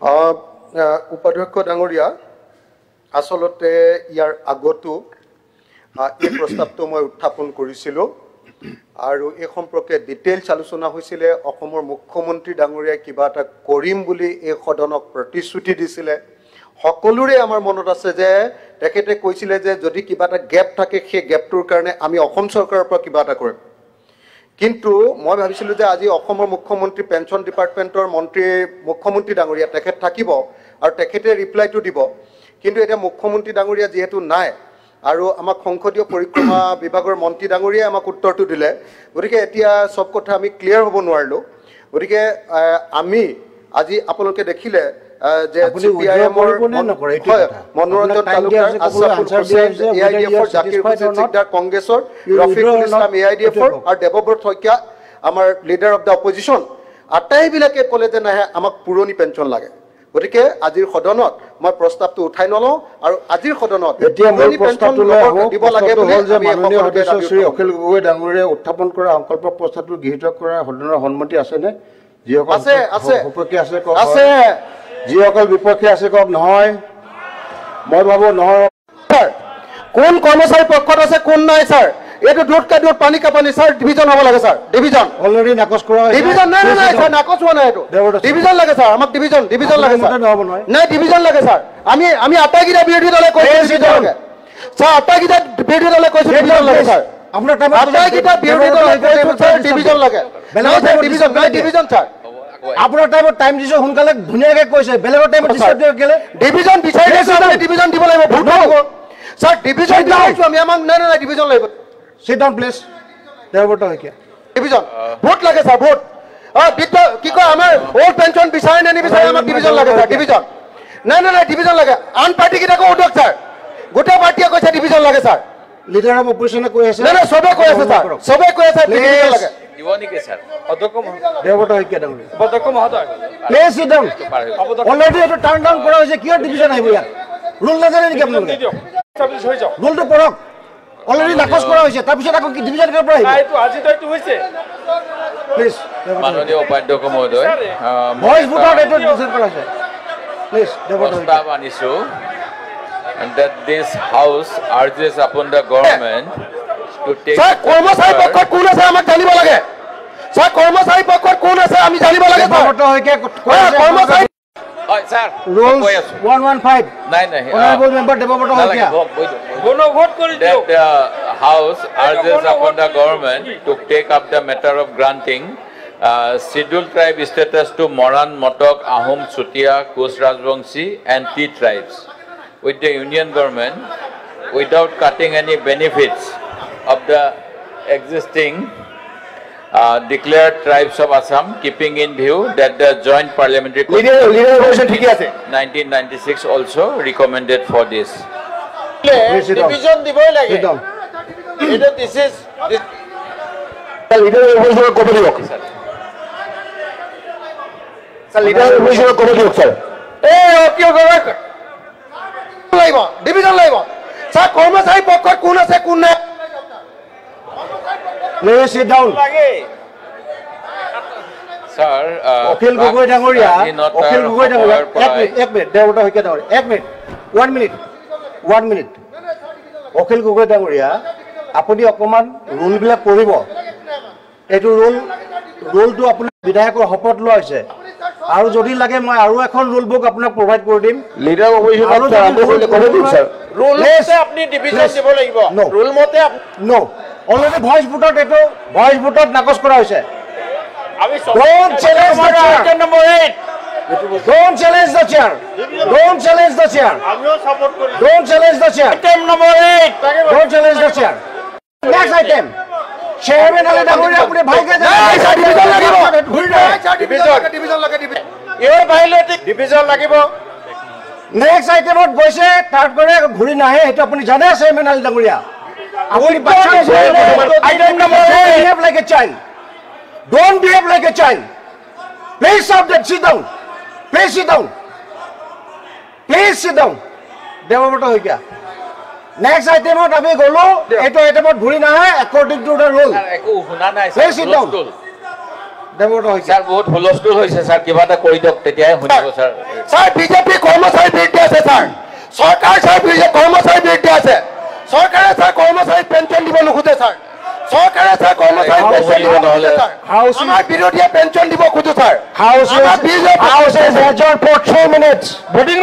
উপাধ্যক্ষ ডাঙৰীয়া আসলতে ইয়াৰ আগতো এই প্ৰস্তাৱটো মই উত্থাপন কৰিছিলোঁ আৰু এই সম্পৰ্কে ডিটেইলছ আলোচনা হৈছিলে অসমৰ মুখ্যমন্ত্ৰী ডাঙৰীয়াই কিবা এটা কৰিম বুলি এই সদনক প্ৰতিশ্ৰুতি দিছিলে সকলোৰে আমাৰ মনত আছে যে তেখেতে কৈছিলে যে যদি কিবা এটা গেপ থাকে সেই গেপটোৰ কাৰণে আমি অসম চৰকাৰৰ পৰা কিবা এটা কৰিম কিন্তু মই ভাবিছিলোঁ যে আজি অসমৰ মুখ্যমন্ত্ৰী পেঞ্চন ডিপাৰ্টমেণ্টৰ মন্ত্ৰী মুখ্যমন্ত্ৰী ডাঙৰীয়া তেখেত থাকিব আৰু তেখেতে ৰিপ্লাইটো দিব কিন্তু এটা মুখ্যমন্ত্ৰী ডাঙৰীয়া যেহেতু নাই আৰু আমাক সংসদীয় পৰিক্ৰমা বিভাগৰ মন্ত্ৰী ডাঙৰীয়াই আমাক উত্তৰটো দিলে গতিকে এতিয়া সব কথা আমি ক্লিয়াৰ হ'ব নোৱাৰিলোঁ গতিকে আমি আজি আপোনালোকে দেখিলে যে সিপিআইএমৰ মনোৰঞ্জন তালুকদাৰ আশৰাফুল হুছেইন এআইডিএফৰ জাকিৰ হুছেইন সিকদাৰ কংগ্ৰেছৰ ৰফিকুল ইছলাম এআইডিএফৰ আৰু দেৱব্ৰত শইকীয়া আমাৰ লিডাৰ অফ দ্য অপজিশ্যন আটাইবিলাকে ক'লে যে নাহে আমাক পুৰণি পেঞ্চন লাগে গতিকে আজিৰ সদনত মই প্ৰস্তাৱটো উঠাই নলওঁ আৰু আজিৰ সদনত পুৰণি পেঞ্চন দিব লাগে বুলি মাননীয় সদস্য শ্ৰী অখিল গগৈ ডাঙৰীয়াই উত্থাপন কৰা সংকল্প প্ৰস্তাৱটো গৃহীত কৰা সদনৰ সন্মতি আছেনে যিসকল আছে বিপক্ষে আছে আছে যিসকল বিপক্ষে আছে কওক নহয় মই ভাবো নহয় কোন কৰ্মচাৰী পক্ষত আছে কোন নাই ছাৰ এইটো দুধ কা দুধ পানী কা পানী ছাৰ ডিভিজন হ'ব লাগে ছাৰ ডিভিজন অলৰেডি নাকচ কৰা হৈছে ডিভিজন নাই নাই ছাৰ নাকচ হোৱা নাই এইটো ডিভিজন লাগে ছাৰ আমাক ডিভিজন লাগে ছাৰ নাই ডিভিজন লাগে ছাৰ আমি আটাইকেইটা বিৰোধী দলে কৈছো ডিভিজন লাগে ছাৰ আটাইকেইটা বিৰোধী দলে কৈছো ডিভিজন লাগে ছাৰ আপোনাৰ আটাইকেইটা বিৰোধী দলে কৈছো ছাৰ ডিভিজন লাগে ডিভিজন নাই ডিভিজন ছাৰ আপোনাৰ টাইমত টাইম দিছো সোনকালে ধুনীয়াকৈ কৈছে বেলেগৰ টাইমত ডিস্টাৰ্ব গেলে ডিভিজন বিচাৰি দিছো আমি ডিভিজন দিব লাগিব ভোট হ'ব ছাৰ ডিভিজন দিছো আমি আমাক নাই নাই ডিভিজন লাগিব sit down please Debabrata Saikia division vote লাগে ছাৰ ভোট কি কয় আমাৰ ওল্ড পেঞ্চন বিচাৰে নে নিবিচাৰে আমাক ডিভিজন লাগে ছাৰ ডিভিজন নাই নাই নাই ডিভিজন লাগে আন পাৰ্টি কেইটাকো উঠক ছাৰ গোটেই পাৰ্টিয়ে কৈছে ডিভিজন লাগে ছাৰ লিডাৰ অফ অপজিশ্যনে কৈ আছে নাই নাই চবে কৈ আছে ছাৰ চবে কৈ আছে ডিভিজন লাগে দিব নেকি ছাৰ অধ্যক্ষ দেৱব্ৰত শইকীয়া ডাঙৰীয়া অধ্যক্ষ মহোদয় প্লিজ sit down অলৰেডি এইটো টাৰ্ন ডাউন কৰা হৈছে কিয় ডিভিজন আহিব ইয়াত ৰুল নাজানে নেকি আপোনালোকে ৰুলটো পঢ়ক অলৰেডি নাকচ কৰা হৈছে তাৰপিছত আকৌ ডিভিজন কৰ পৰা আহিব এইটো আজি তো হৈছে প্লিজ মাননীয় উপাধ্যক্ষ মহোদয় ভইচ ভোটত এইটো ডিভিজন কৰা হৈছে প্লিজ দেৱব্ৰত প্ৰস্তাৱ আনিছো that this house urges upon the government to take sir কৰ্মচাৰী পক্ষত কোন আছে আমাক জানিব লাগে ছাৰ কৰ্মচাৰী পক্ষত কোন আছে আমি জানিব লাগে দেৱব্ৰত শইকীয়া কৰ্মচাৰী হয় স্যাৰ ৰুল 115 নাই নাই অনাৰেবল মেম্বাৰ দেৱব্ৰত শইকীয়া কোনো ভোট কৰি দিও the house urges upon the government to take up the matter of granting scheduled tribe status to Moran, Motok, Ahom, Sutia, Koch Rajbangshi and T tribes with the union government without cutting any benefits of the existing declared tribes of Assam, keeping in view that the joint parliamentary leader 1996 also recommended for this. Division দিবই লাগে এটা this is leader opposition কবে দিব sir leader opposition কবে দিব sir কি হবে লাগিব ডিভিজন লাগিব স্যার কর্মচারী পক্ষত কোন আছে কোন নাই please sit down Sir, Akhil Gogoi ডাঙৰীয়া অখিল গগৈ ডাঙৰীয়া এক মিনিট দেৱব্ৰত শইকীয়া ডাঙৰীয়া এক মিনিট 1 মিনিট অখিল গগৈ ডাঙৰীয়া আপুনি অকমান ৰুলবিলাক পঢ়িব এইটো ৰুলটো আপুনি বিধায়কৰ শপত লোৱা হৈছে আৰু যদি লাগে মই আৰু এখন ৰুল বুক আপোনাক প্ৰভাইড কৰি দিম লিডার অপজিশন কবে দিব স্যার rule মতে আপনি ডিভিজন দিব লাগিব rule মতে নো অলরেডি ভয়েস ভোটত এটো ভয়েস ভোটত নাকচ কৰা হৈছে আমি don't challenge the chair item number 8 don't challenge the chair don't challenge the chair আমিও সাপোর্ট করি don't challenge the chair item number 8 don't challenge the chair next item chairman আলে ডাঙৰীয়া আপুনি ভালকে ডিভিজন লাগিব ডিভিজন লাগে ইওৰ ভাইলেটিক ডিভিজন লাগিব next আইটেমত গৈছে তাৰ কৰে ঘূৰি নাহে এটা আপুনি জানে চেয়াৰম্যান আলে ডাঙৰীয়া আপুনি বাচ্চা item number 8 behave like a child don't behave like a child please stop that sit down please sit down Debabrata Saikia next আইটেমত আমি গলো এইটো আইটেমত ঘূৰি নাহে according to the rule একো শুনা নাই please sit down Debabrata Saikia sir বহুত হুলস্থুল হয়েছে স্যার কিবা এটা করে দিয়ক তেতিয়াই শুনিব স্যার স্যার বিজেপি কর্মচারী বিরুদ্ধে আছে স্যার সরকার স্যার কর্মচারী বিরুদ্ধে আছে সরকারে স্যার কর্মচারী পেনশন দিব নোখোজে স্যার সরকারে স্যার কর্মচারী পেনশন দিব নোখোজে স্যার আমার বিরোধীয়ে পেনশন দিব খোজো স্যার House আমাৰ BJP is adjourned for 2 minutes. Voting